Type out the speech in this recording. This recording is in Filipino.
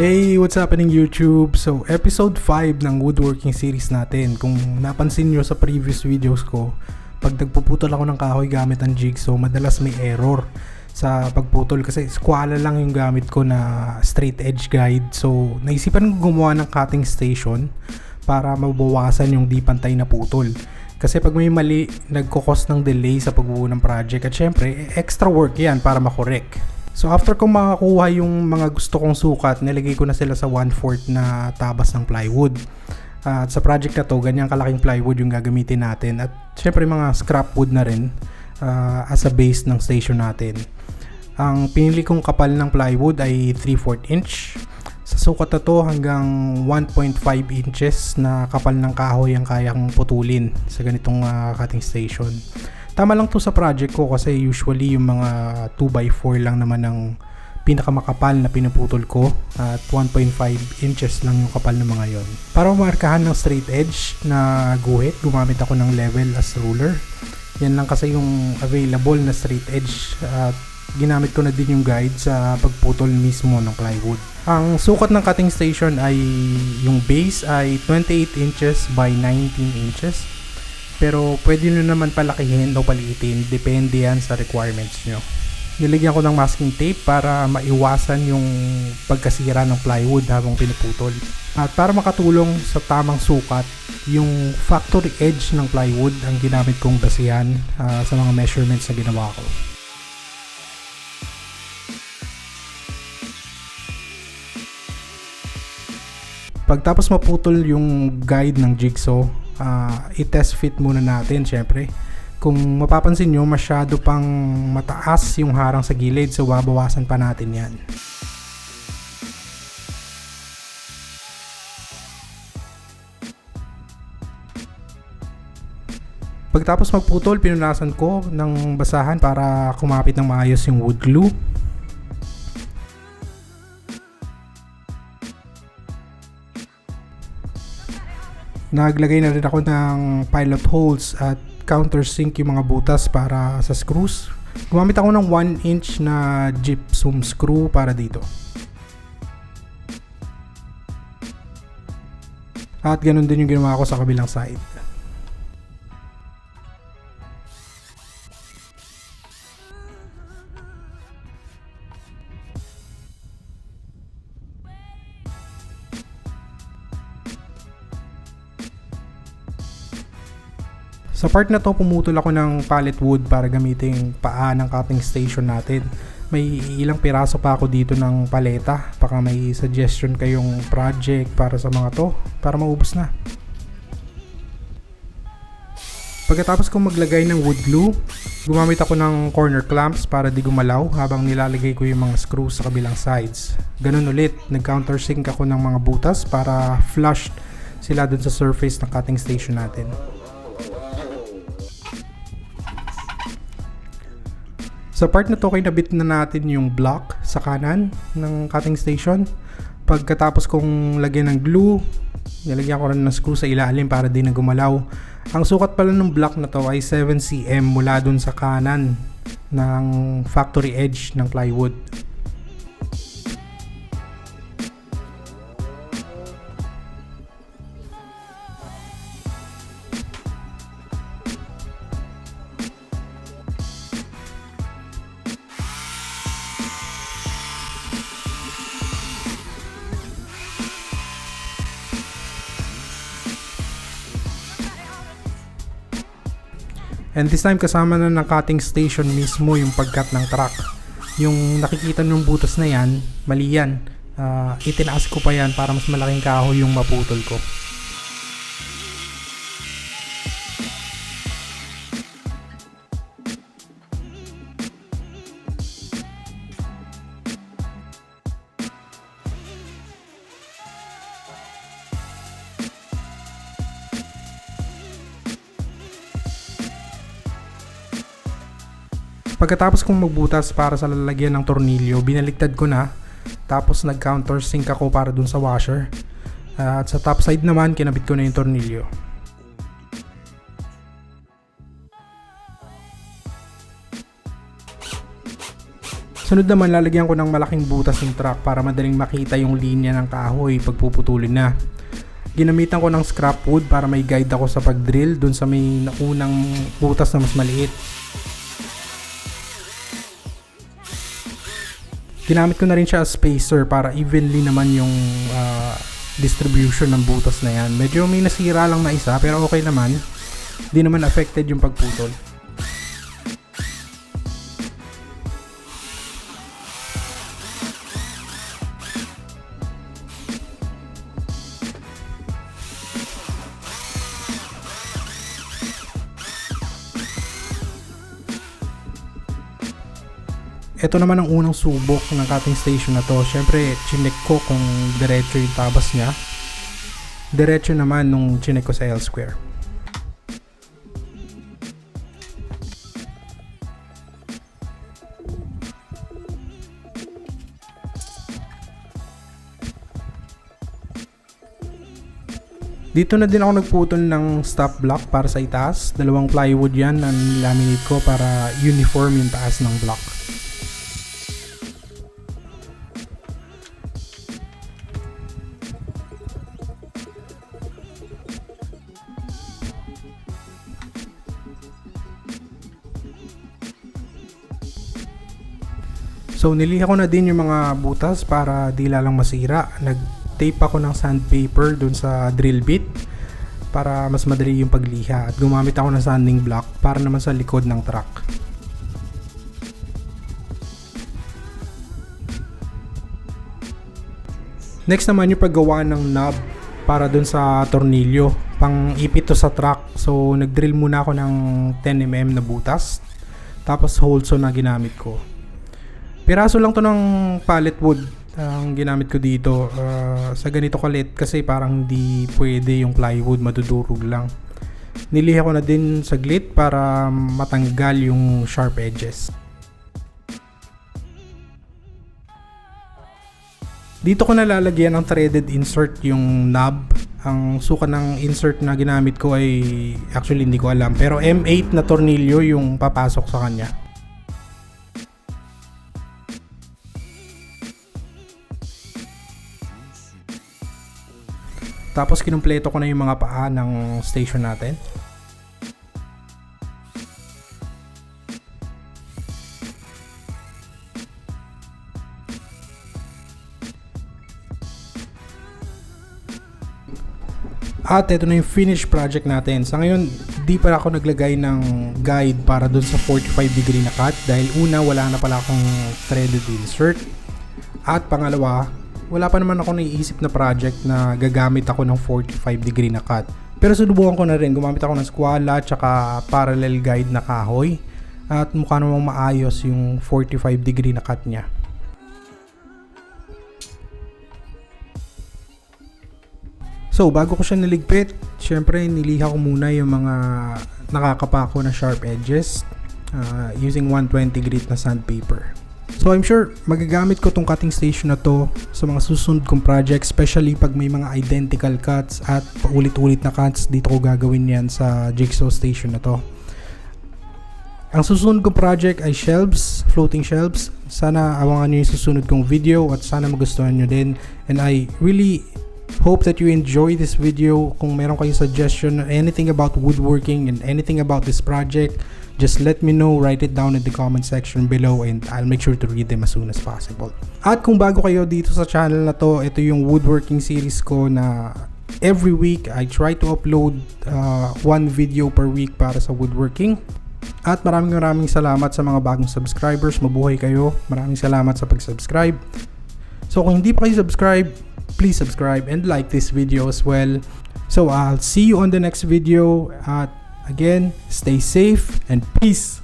Hey, what's happening YouTube? So, episode 5 ng woodworking series natin. Kung napansin nyo sa previous videos ko, pag nagpuputol ako ng kahoy gamit ang jigsaw, madalas may error sa pagputol kasi squala lang yung gamit ko na straight edge guide. So, naisipan ko gumawa ng cutting station para mabawasan yung di pantay na putol. Kasi pag may mali, nagkukos ng delay sa pagbuo ng project at syempre, extra work yan para makorek. So after kong makakuha yung mga gusto kong sukat, nilagay ko na sila sa 1/4 na tabas ng plywood. At sa project na to, ganyang kalaking plywood yung gagamitin natin. At syempre mga scrap wood na rin as a base ng station natin. Ang pinili kong kapal ng plywood ay 3/4 inch. Sa sukat na to hanggang 1.5 inches na kapal ng kahoy ang kayang putulin sa ganitong cutting station. Tama lang to sa project ko kasi usually yung mga 2x4 lang naman ang pinakamakapal na pinuputol ko at 1.5 inches lang yung kapal ng mga yon. Para markahan ng straight edge na guhit, gumamit ako ng level as ruler. Yan lang kasi yung available na straight edge at ginamit ko na din yung guide sa pagputol mismo ng plywood. Ang sukat ng cutting station ay yung base ay 28 inches by 19 inches. Pero pwede nyo naman palakihin o paliitin, depende yan sa requirements nyo. Nilagyan ko ng masking tape para maiwasan yung pagkasira ng plywood habang pinuputol. At para makatulong sa tamang sukat, yung factory edge ng plywood ang ginamit kong basihan sa mga measurements na ginawa ko. Pagtapos maputol yung guide ng jigsaw, i-test fit muna natin syempre. Kung mapapansin nyo, masyado pang mataas yung harang sa gilid, so babawasan pa natin yan. Pagtapos magputol, pinunasan ko ng basahan para kumapit ng maayos yung wood glue. Naglagay na rin ako ng pilot holes at countersink yung mga butas para sa screws. Gumamit ako ng 1 inch na gypsum screw para dito. At ganun din yung ginawa ko sa kabilang side. Sa part na to, pumutol ako ng pallet wood para gamitin paa ng cutting station natin. May ilang piraso pa ako dito ng paleta. Baka may suggestion kayong project para sa mga to, para maubos na. Pagkatapos kong maglagay ng wood glue, gumamit ako ng corner clamps para di gumalaw habang nilalagay ko yung mga screws sa kabilang sides. Ganun ulit, nag-countersink ako ng mga butas para flush sila dun sa surface ng cutting station natin. Sa part na to, kinabit na natin yung block sa kanan ng cutting station. Pagkatapos kong lagyan ng glue, nilagyan ko rin ng screw sa ilalim para di na gumalaw. Ang sukat pala ng block na to ay 7 cm mula dun sa kanan ng factory edge ng plywood. And this time kasama na ng cutting station mismo yung pagkat ng truck. Yung nakikita ng butas na yan, mali yan. Itinaas ko pa yan para mas malaking kahoy yung maputol ko. Pagkatapos kong magbutas para sa lalagyan ng tornilyo, binaliktad ko na. Tapos nag-countersink ako para dun sa washer. At sa top side naman, kinabit ko na yung tornilyo. Sunod naman, lalagyan ko ng malaking butas ng truck para madaling makita yung linya ng kahoy pag puputulin na. Ginamitan ko ng scrap wood para may guide ako sa pag-drill dun sa may naunang butas na mas maliit. Ginamit ko na rin siya as spacer para evenly naman yung distribution ng butas na yan. Medyo may nasira lang na isa pero okay naman. Di naman affected yung pagputol. Ito naman ang unang subok ng cutting station na to. Siyempre, chinek ko kung diretso yung tabas niya. Diretso naman nung chinek ko sa L-square. Dito na din ako nagputol ng stop block para sa itaas. 2 plywood yan na nilaminate ko para uniform yung taas ng block. So niliha ko na din yung mga butas para di lalang masira. Nag-tape ako ng sandpaper dun sa drill bit para mas madali yung pagliha. At gumamit ako ng sanding block para naman sa likod ng truck. Next naman yung paggawa ng knob para dun sa tornilyo. Pang ipit to sa truck. So nag-drill muna ako ng 10mm na butas. Tapos hole saw na ginamit ko. Piraso lang to ng pallet wood ang ginamit ko dito sa ganito kalit kasi parang di pwede yung plywood, madudurog lang. Niliha ko na din saglit para matanggal yung sharp edges. Dito ko nalalagyan ng threaded insert yung knob. Ang sukat ng insert na ginamit ko ay actually hindi ko alam pero M8 na tornilyo yung papasok sa kanya. Tapos kinumpleto ko na yung mga paa ng station natin. At ito na yung finished project natin. Sa ngayon, di pa ako naglagay ng guide para dun sa 45 degree na cut dahil una, wala na pala akong threaded insert. At pangalawa, wala pa naman ako naiisip na project na gagamit ako ng 45 degree na cut. Pero susubukan ko na rin. Gumamit ako ng squala tsaka parallel guide na kahoy. At mukha namang maayos yung 45 degree na cut niya. So bago ko siya niligpit, syempre niliha ko muna yung mga nakakapako na sharp edges using 120 grit na sandpaper. So I'm sure magagamit ko tong cutting station na to sa mga susunod kong project, especially pag may mga identical cuts at paulit-ulit na cuts. Dito ko gagawin yan sa Jigsaw station na to. Ang susunod kong project ay shelves, floating shelves. Sana abangan nyo yung susunod kong video at sana magustuhan nyo din. And I really hope that you enjoy this video. Kung meron kayong suggestion or anything about woodworking and anything about this project, just let me know, write it down in the comment section below and I'll make sure to read them as soon as possible. At kung bago kayo dito sa channel na to, ito yung woodworking series ko na every week I try to upload one video per week para sa woodworking. At maraming salamat sa mga bagong subscribers. Mabuhay kayo. Maraming salamat sa pag-subscribe. So kung hindi pa kayo subscribe, please subscribe and like this video as well. So I'll see you on the next video. At again, stay safe and peace.